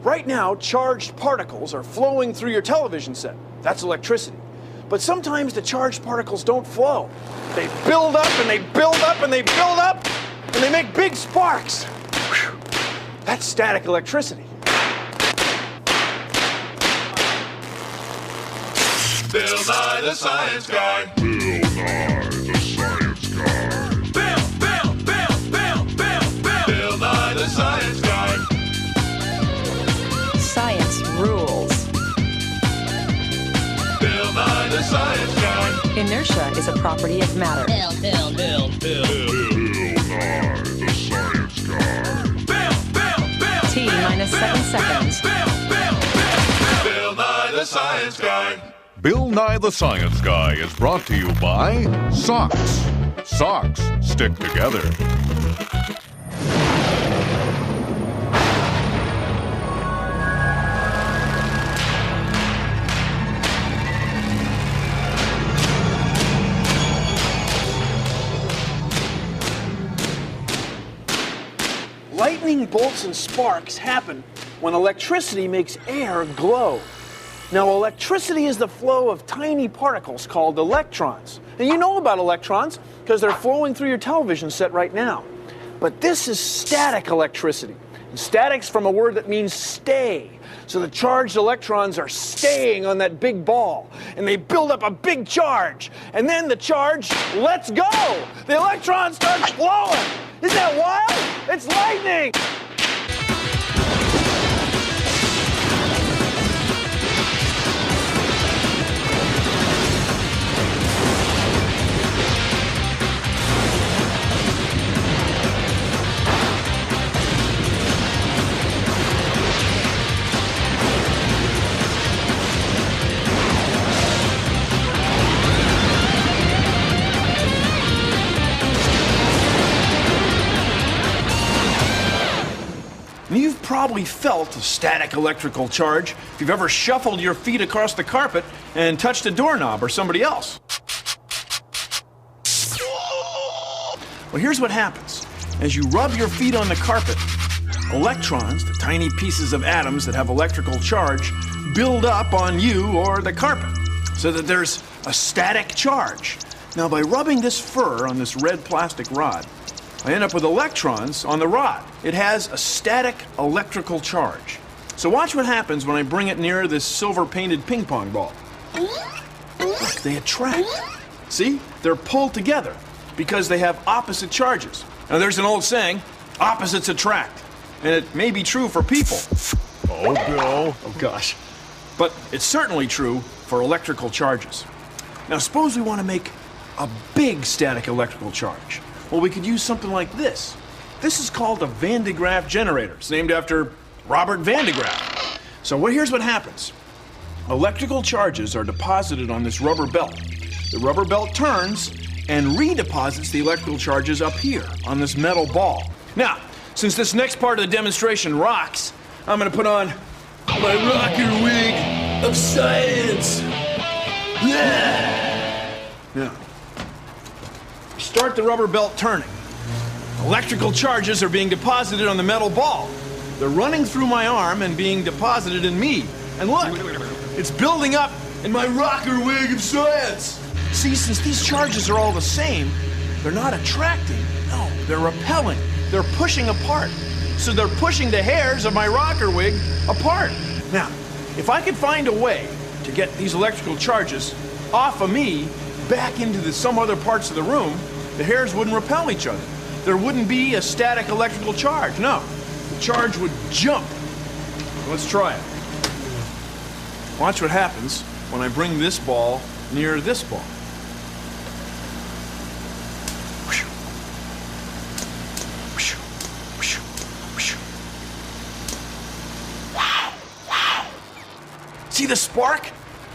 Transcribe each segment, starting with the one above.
Right now, charged particles are flowing through your television set. That's electricity. But sometimes the charged particles don't flow. They build up and they build up and they build up and they make big sparks. Whew. That's static electricity. Bill Nye the Science Guy. Bill Nye the Science Guy. Bill Nye the Science Guy. Science rules. Bill Nye the Science Guy. Inertia is a property of matter. Bill Nye the Science Guy. T minus 7 seconds. Bill Nye the Science Guy. Bill Nye the Science Guy is brought to you by socks. Socks stick together. Lightning bolts and sparks happen when electricity makes air glow. Now, electricity is the flow of tiny particles called electrons. And you know about electrons because they're flowing through your television set right now. But this is static electricity. And static's from a word that means stay. So the charged electrons are staying on that big ball. And they build up a big charge. And then the charge lets go. The electrons start flowing. Isn't that wild? It's lightning! You've probably felt a static electrical charge if you've ever shuffled your feet across the carpet and touched a doorknob or somebody else. Well, here's what happens. As you rub your feet on the carpet, electrons, the tiny pieces of atoms that have electrical charge, build up on you or the carpet so that there's a static charge. Now, by rubbing this fur on this red plastic rod, I end up with electrons on the rod. It has a static electrical charge. So watch what happens when I bring it near this silver-painted ping pong ball. Look, they attract. See? They're pulled together because they have opposite charges. Now, there's an old saying, opposites attract. And it may be true for people. Oh, Bill. Oh, gosh. But it's certainly true for electrical charges. Now, suppose we want to make a big static electrical charge. Well, we could use something like this. This is called a Van de Graaff generator. It's named after Robert Van de Graaff. So here's what happens. Electrical charges are deposited on this rubber belt. The rubber belt turns and redeposits the electrical charges up here on this metal ball. Now, since this next part of the demonstration rocks, I'm going to put on my rocker wig of science. Yeah. Now, start the rubber belt turning. Electrical charges are being deposited on the metal ball. They're running through my arm and being deposited in me. And look, it's building up in my rocker wig of science. See, since these charges are all the same, they're not attracting. No, they're repelling. They're pushing apart. So they're pushing the hairs of my rocker wig apart. Now, if I could find a way to get these electrical charges off of me back into some other parts of the room, the hairs wouldn't repel each other. There wouldn't be a static electrical charge. No, the charge would jump. Let's try it. Watch what happens when I bring this ball near this ball. See the spark?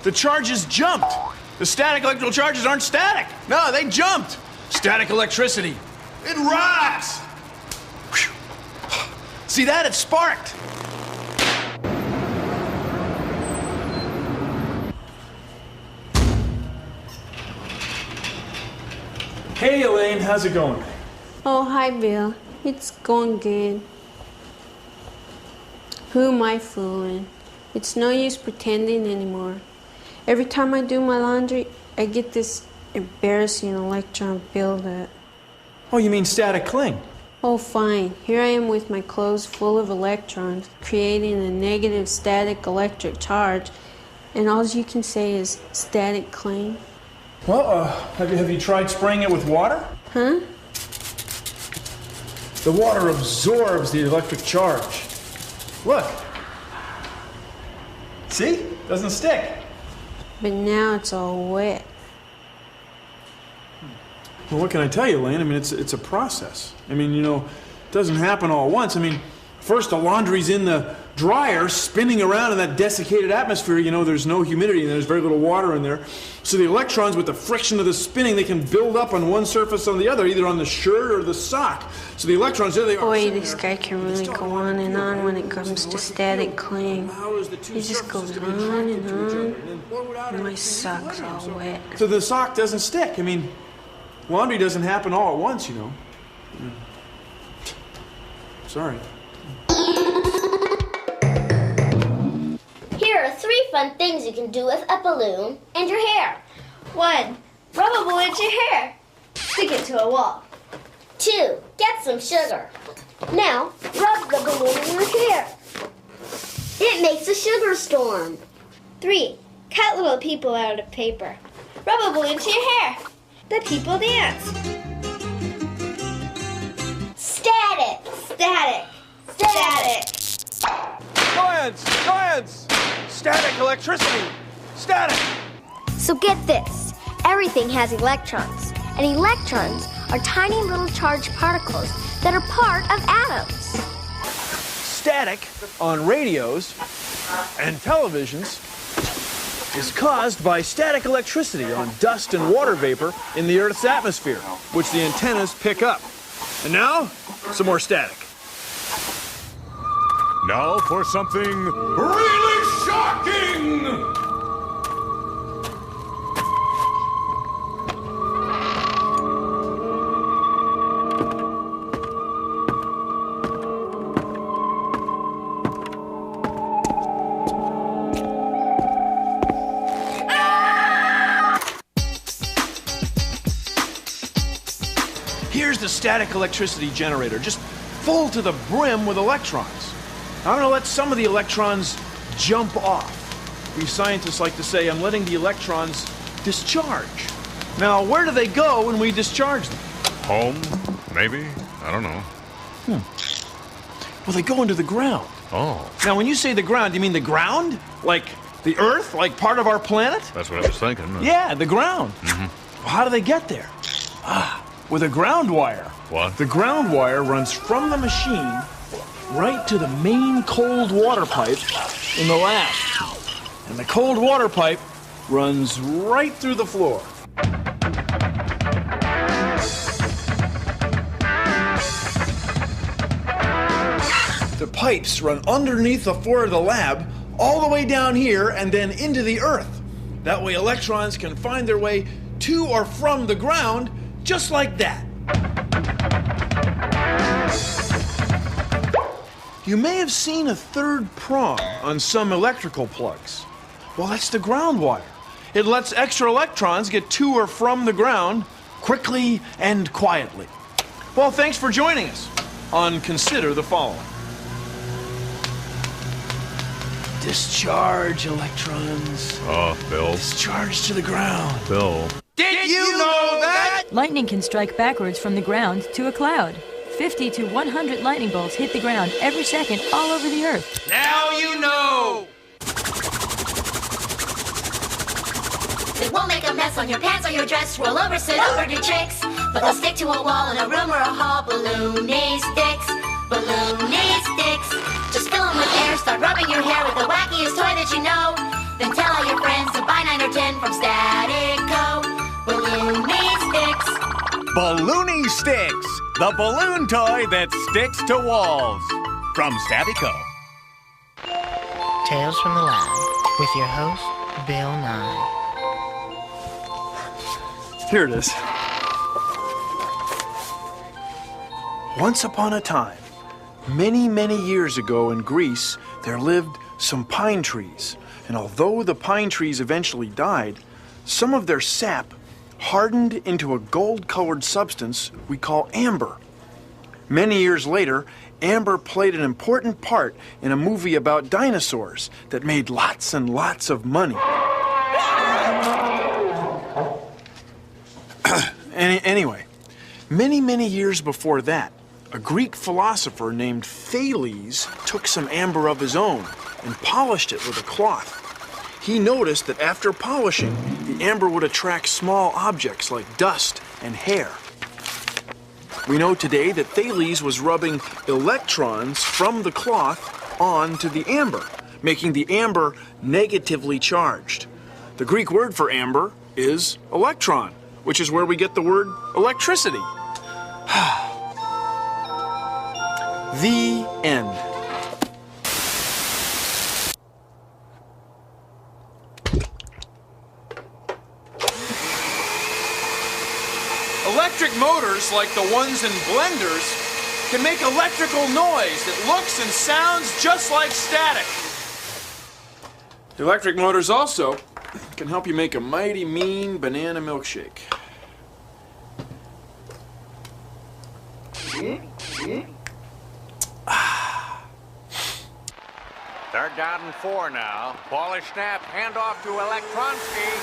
The charges jumped. The static electrical charges aren't static. No, they jumped. Static electricity. It rocks. See that? It sparked. Hey, Elaine, how's it going? Oh, hi, Bill. It's going good. Who am I fooling? It's no use pretending anymore. Every time I do my laundry, I get this embarrassing electron buildup. Oh, you mean static cling? Oh, fine. Here I am with my clothes full of electrons, creating a negative static electric charge, and all you can say is static cling. Well, have you tried spraying it with water? Huh? The water absorbs the electric charge. Look. See? Doesn't stick. But now it's all wet. Well, what can I tell you, Lane? I mean, it's a process. I mean, it doesn't happen all at once. I mean, first the laundry's in the dryer, spinning around in that desiccated atmosphere. There's no humidity and there's very little water in there. So the electrons, with the friction of the spinning, they can build up on one surface on the other, either on the shirt or the sock. So the electrons, there they are. Boy, this guy can really go on and on when it comes to static cling. He just goes on and on, and my sock's all wet. So the sock doesn't stick. I mean, laundry doesn't happen all at once, Sorry. Here are 3 fun things you can do with a balloon and your hair. 1. Rub a balloon into your hair. Stick it to a wall. 2. Get some sugar. Now, rub the balloon in your hair. It makes a sugar storm. 3. Cut little people out of paper. Rub a balloon into your hair. The people dance. Static, static, static. Science! Static electricity! Static! So get this, everything has electrons, and electrons are tiny little charged particles that are part of atoms. Static on radios and televisions is caused by static electricity on dust and water vapor in the Earth's atmosphere, which the antennas pick up. And now, some more static. Now for something Really shocking! Here's the static electricity generator, just full to the brim with electrons. I'm going to let some of the electrons jump off. We scientists like to say, I'm letting the electrons discharge. Now, where do they go when we discharge them? home, maybe? I don't know. Well, they go into the ground. Oh, Now, when you say the ground, you mean the ground? Like the Earth? Like part of our planet? that's what I was thinking. Yeah, the ground. Well, how do they get there? With a ground wire. What? The ground wire runs from the machine right to the main cold water pipe in the lab. And the cold water pipe runs right through the floor. The pipes run underneath the floor of the lab, all the way down here, and then into the Earth. That way electrons can find their way to or from the ground, just like that. You may have seen a third prong on some electrical plugs. Well, that's the ground wire. It lets extra electrons get to or from the ground quickly and quietly. Well, thanks for joining us on Consider the Following. Discharge electrons. Oh, Bill. Discharge to the ground. Bill. Did you know that? Lightning can strike backwards from the ground to a cloud. 50 to 100 lightning bolts hit the ground every second all over the Earth. Now you know. It won't make a mess on your pants or your dress. Roll over, sit over, do tricks. But they'll stick to a wall in a room or a hall. Balloony sticks, balloony sticks. Just fill them with air, start rubbing your hair with the wackiest toy that you know. Then tell all your friends to buy 9 or 10 from Statico. Balloony sticks. Balloony Sticks, the balloon toy that sticks to walls. From Statico. Tales from the Lab with your host, Bill Nye. Here it is. Once upon a time, Many, many years ago in Greece, there lived some pine trees. And although the pine trees eventually died, some of their sap hardened into a gold-colored substance we call amber. Many years later, amber played an important part in a movie about dinosaurs that made lots and lots of money. Anyway, many, many years before that, a Greek philosopher named Thales took some amber of his own and polished it with a cloth. He noticed that after polishing, the amber would attract small objects like dust and hair. We know today that Thales was rubbing electrons from the cloth onto the amber, making the amber negatively charged. The Greek word for amber is electron, which is where we get the word electricity. The end. Electric motors, like the ones in blenders, can make electrical noise that looks and sounds just like static. Electric motors also can help you make a mighty mean banana milkshake. Third down and 4 now. Ball is snapped. Hand off to Electronsky.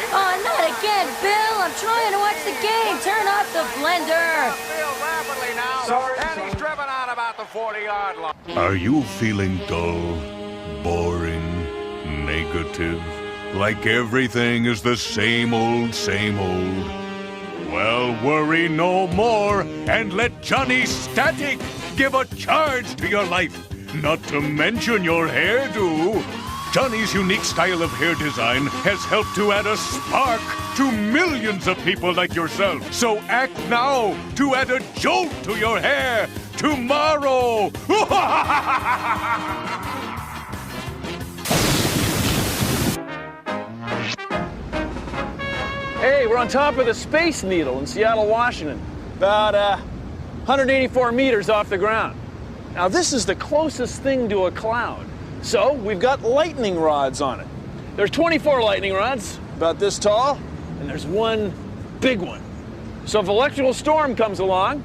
Oh, not again, Bill. I'm trying to watch the game. Turn off the blender. Field rapidly now. And he's driven out about the 40-yard line. Are you feeling dull, boring, negative? Like everything is the same old, same old? Well, worry no more and let Johnny Static give a charge to your life. Not to mention your hairdo. Johnny's unique style of hair design has helped to add a spark to millions of people like yourself. So act now to add a jolt to your hair tomorrow. Hey, we're on top of the Space Needle in Seattle, Washington, about 184 meters off the ground. Now, this is the closest thing to a cloud, so we've got lightning rods on it. There's 24 lightning rods, about this tall, and there's one big one. So if an electrical storm comes along,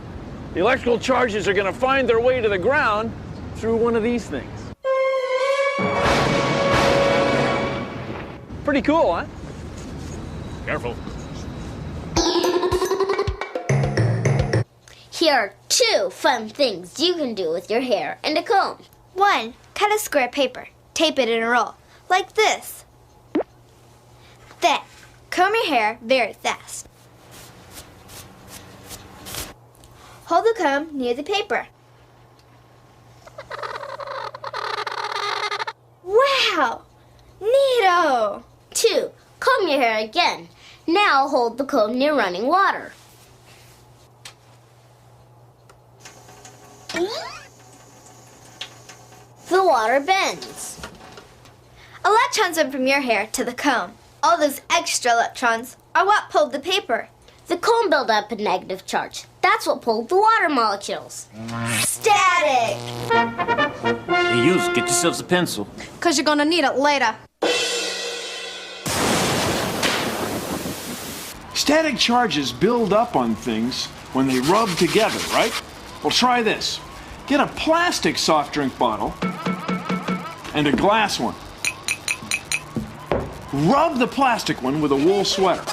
the electrical charges are going to find their way to the ground through one of these things. Pretty cool, huh? Careful. Here are 2 fun things you can do with your hair and a comb. 1. Cut a square paper. Tape it in a roll, like this. Then, comb your hair very fast. Hold the comb near the paper. Wow! Neato! 2. Comb your hair again. Now hold the comb near running water. The water bends. Electrons went from your hair to the comb. All those extra electrons are what pulled the paper. The comb built up a negative charge. That's what pulled the water molecules. Static! Hey, you, get yourselves a pencil. 'Cause you're gonna need it later. Static charges build up on things when they rub together, right? Well, try this. Get a plastic soft drink bottle and a glass one. Rub the plastic one with a wool sweater.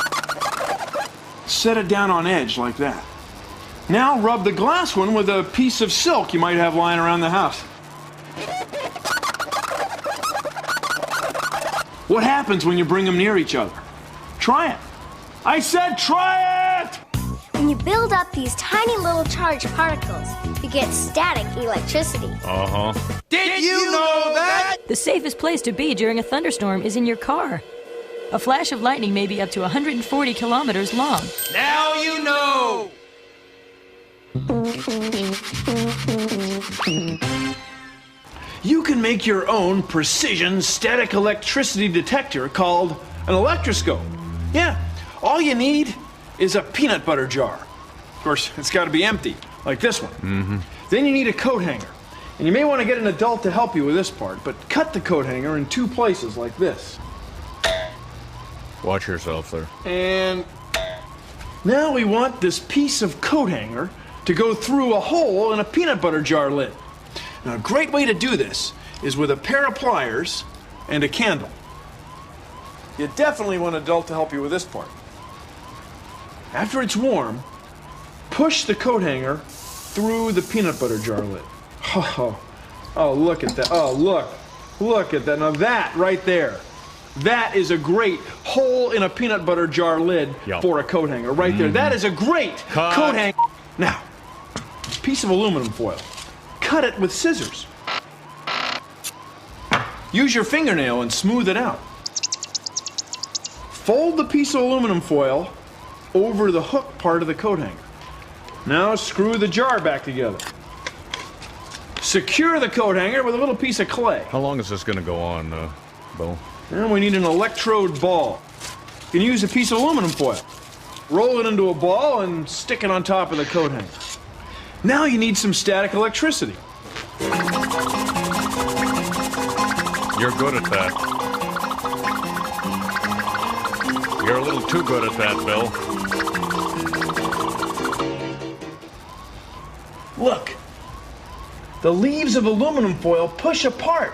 Set it down on edge like that. Now rub the glass one with a piece of silk you might have lying around the house. What happens when you bring them near each other? Try it. I said try it! When you build up these tiny little charged particles, you get static electricity. Uh-huh. Did you know that? The safest place to be during a thunderstorm is in your car. A flash of lightning may be up to 140 kilometers long. Now you know! You can make your own precision static electricity detector called an electroscope. Yeah, all you need is a peanut butter jar. Of course, it's got to be empty, like this one. Mm-hmm. Then you need a coat hanger. And you may want to get an adult to help you with this part, but cut the coat hanger in 2 places like this. Watch yourself there. And now we want this piece of coat hanger to go through a hole in a peanut butter jar lid. Now, a great way to do this is with a pair of pliers and a candle. You definitely want an adult to help you with this part. After it's warm, push the coat hanger through the peanut butter jar lid. Oh, look at that. Oh, look at that. Now that right there, that is a great hole in a peanut butter jar lid for a coat hanger right there. That is a great coat hanger. Now, piece of aluminum foil. Cut it with scissors. Use your fingernail and smooth it out. Fold the piece of aluminum foil over the hook part of the coat hanger. Now screw the jar back together. Secure the coat hanger with a little piece of clay. How long is this going to go on, Bo? And we need an electrode ball. You can use a piece of aluminum foil. Roll it into a ball and stick it on top of the coat hanger. Now you need some static electricity. You're good at that. You're a little too good at that, Bill. Look, the leaves of aluminum foil push apart.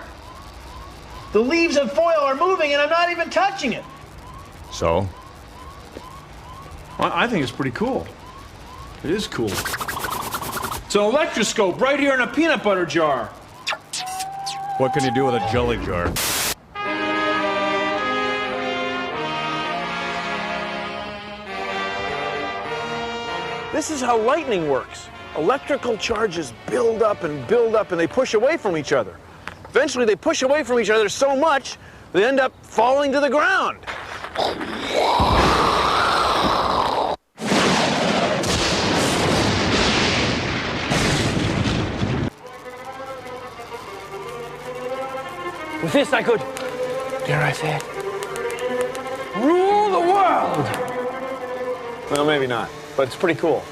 The leaves of foil are moving and I'm not even touching it. So? I think it's pretty cool. It is cool. It's an electroscope right here in a peanut butter jar. What can you do with a jelly jar? This is how lightning works. Electrical charges build up and they push away from each other. Eventually they push away from each other so much they end up falling to the ground. With this I could, dare I say it, rule the world! Well, maybe not, but it's pretty cool.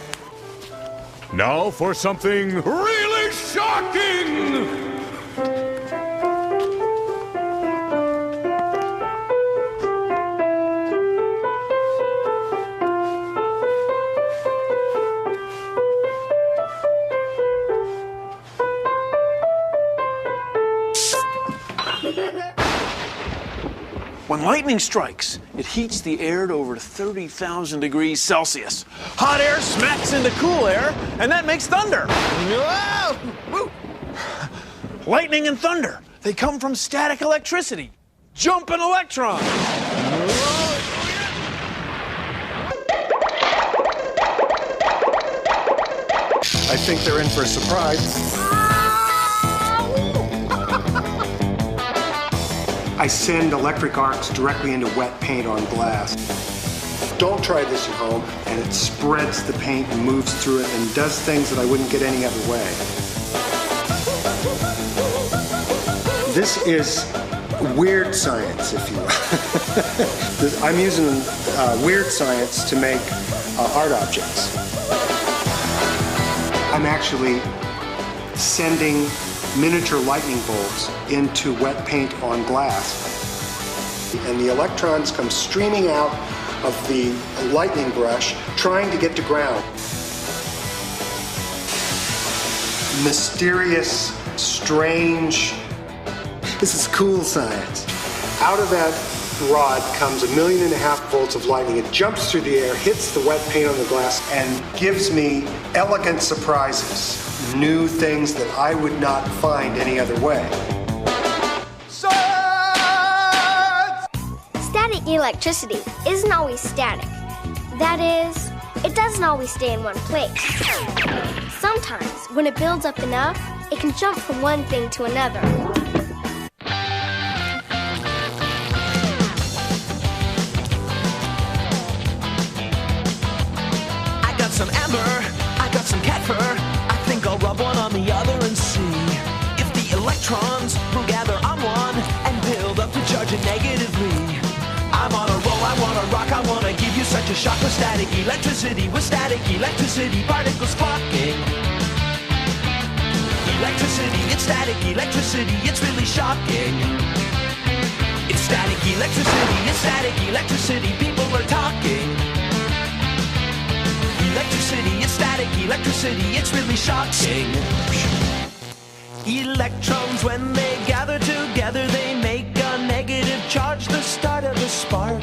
Now for something really shocking! When lightning strikes, it heats the air to over 30,000 degrees Celsius. Hot air smacks into cool air, and that makes thunder. Woo! Lightning and thunder, they come from static electricity. Jumping electrons. I think they're in for a surprise. I send electric arcs directly into wet paint on glass. Don't try this at home, and it spreads the paint and moves through it and does things that I wouldn't get any other way. This is weird science, if you will. I'm using weird science to make art objects. I'm actually sending miniature lightning bolts into wet paint on glass. And the electrons come streaming out of the lightning brush, trying to get to ground. Mysterious, strange, this is cool science. Out of that rod comes 1.5 million volts of lightning. It jumps through the air, hits the wet paint on the glass, and gives me elegant surprises. New things that I would not find any other way. Static electricity isn't always static. That is, it doesn't always stay in one place. Sometimes, when it builds up enough, it can jump from one thing to another. I got some amber, I got some cat fur. I'll rub one on the other and see if the electrons will gather on one and build up to charge it negatively. I'm on a roll, I wanna rock, I wanna give you such a shock with static electricity, particles flocking. electricity, it's static electricity, it's really shocking. It's static electricity, people are talking. Electricity, it's static electricity, it's really shocking. Electrons, when they gather together, they make a negative charge, the start of a spark.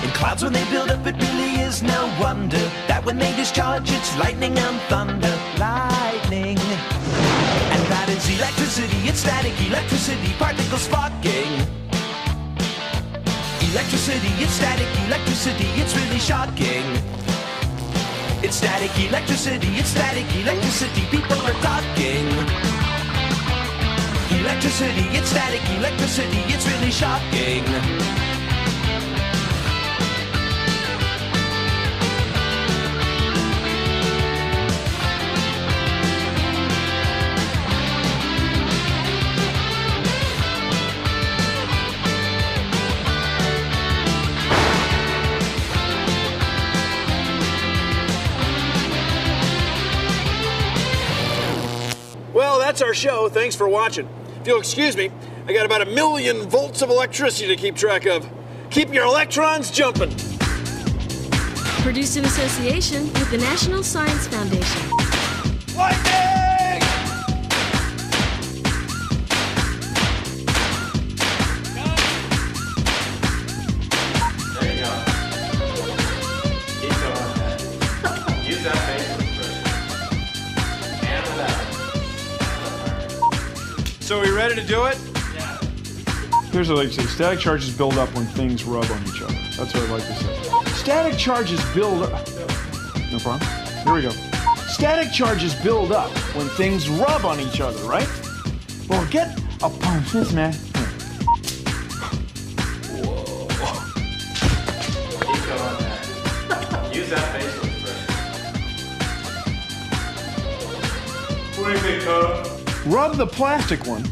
In clouds, when they build up, it really is no wonder that when they discharge, it's lightning and thunder. Lightning. And that is electricity, it's static electricity, particles sparking. Electricity, it's static electricity, it's really shocking. It's static electricity, people are talking. Electricity, it's static electricity, it's really shocking. Well, that's our show. Thanks for watching. If you'll excuse me, I got about 1,000,000 volts of electricity to keep track of. Keep your electrons jumping. Produced in association with the National Science Foundation. Lightning! There you go. Keep going. Use that facial expression. And without. So are we ready to do it? Yeah. Here's what I like to say. Static charges build up when things rub on each other. That's what I like to say. Static charges build up. No problem. Here we go. Static charges build up when things rub on each other, right? Well, get a punch this, man. Whoa. Keep going there. Use that facial expression. What do you think, Rub the plastic one.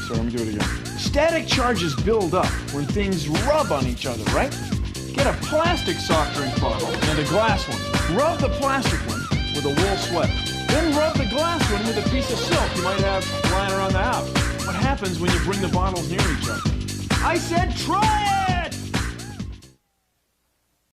Sorry, let me do it again. Static charges build up when things rub on each other, right? Get a plastic soft drink bottle and a glass one. Rub the plastic one with a wool sweater. Then rub the glass one with a piece of silk you might have lying around the house. What happens when you bring the bottles near each other? I said try it!